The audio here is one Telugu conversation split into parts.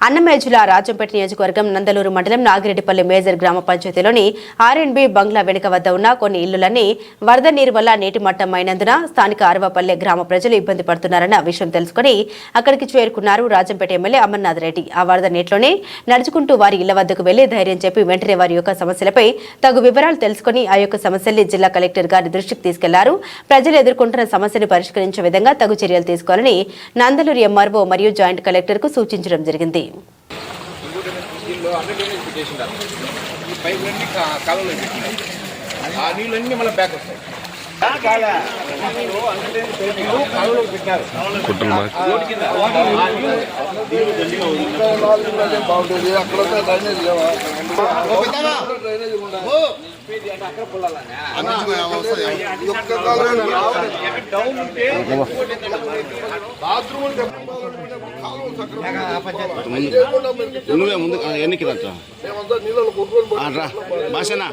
అన్నమయ్య జిల్లా రాజంపేట నియోజకవర్గం నందలూరు మండలం నాగిరెడ్డిపల్లి మేజర్ గ్రామ పంచాయతీలోని ఆర్ఎండ్బి బంగ్లా వెనుక వద్ద ఉన్న కొన్ని ఇళ్లన్నీ వరద నీరు వల్ల నీటి మట్టం అయినందున స్థానిక ఆరవపల్లె గ్రామ ప్రజలు ఇబ్బంది పడుతున్నారన్న విషయం తెలుసుకుని అక్కడికి చేరుకున్నారు రాజంపేట ఎమ్మెల్యే అమర్నాథ్ రెడ్డి. ఆ వరద నీటిలోనే నడుచుకుంటూ వారి ఇళ్ల వద్దకు వెళ్లి ధైర్యం చెప్పి వెంటనే వారి యొక్క సమస్యలపై తగు వివరాలు తెలుసుకుని ఆ యొక్క సమస్యల్ని జిల్లా కలెక్టర్ గారి దృష్టికి తీసుకెళ్లారు. ప్రజలు ఎదుర్కొంటున్న సమస్యను పరిష్కరించే విధంగా తగు చర్యలు తీసుకోవాలని నందలూరు ఎంఆర్ఓ మరియు జాయింట్ కలెక్టర్ కు సూచించడం జరిగింది. నువ్వే ముందు ఎన్నికి భాషనా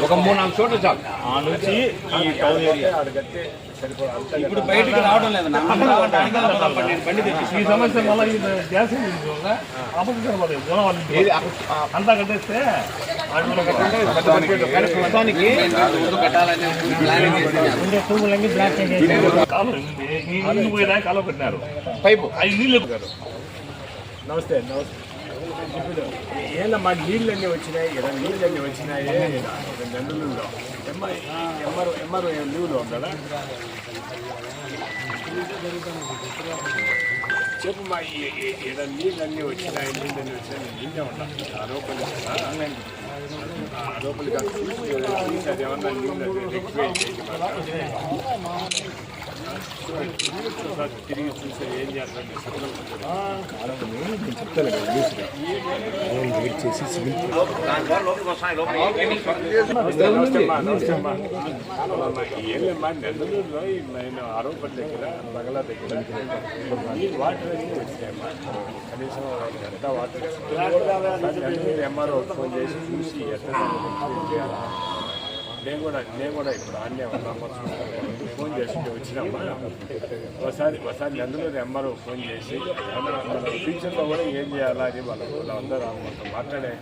ఒక 3-4 చోట్ల చాలు ఆ నుంచి ఈ టౌన్ ఏరియా ఇప్పుడు బయటికి రావడం లేదు. ఈ సమస్య మళ్ళీ గ్యాస్ అంతా కట్టేస్తే మొత్తానికి కాలువ పెట్టినారు పైపు అవి నీళ్ళు. నమస్తే నమస్తే. ఇప్పుడు ఏళ్ళమ్మా నీళ్ళన్నీ వచ్చినాయి కదా, నీళ్ళన్నీ వచ్చినాయి నందలూరులో. ఎంఆర్ఓ లీవ్లో ఉందా? చెప్పు మా ఏదో నీళ్ళన్నీ వచ్చినాయి నిన్నే ఉండాలి. ఆరోపణలు చూసి అదేమన్నా నీళ్ళు రెక్టిఫై తిరిగి చూస్తే ఏం చేస్తాను చెప్తాను కదా వెయిట్ చేసి ఏమేమ్మా నెల్లూరులో నేను ఆరోపణ దగ్గర బంగ్లా దగ్గర వాటర్ అన్నీ వచ్చినాయమ్మా. కనీసం ఎంత వాటర్ ఎంఆర్ఓ ఫోన్ చేసి చూసి ఎట్లా నేను కూడా ఇప్పుడు ఆన్నే ఫోన్ చేసి వచ్చినామ్మా. ఒకసారి నందలూరు ఎంఆర్ఓ ఫోన్ చేసి ఫ్యూచర్లో కూడా ఏం చేయాలా అని వాళ్ళందరూ మాట్లాడే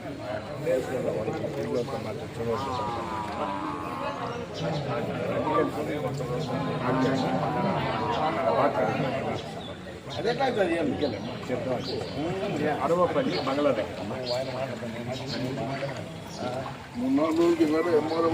అరవపల్లి బంగ్లా దగ్గర 3-4 రోజులు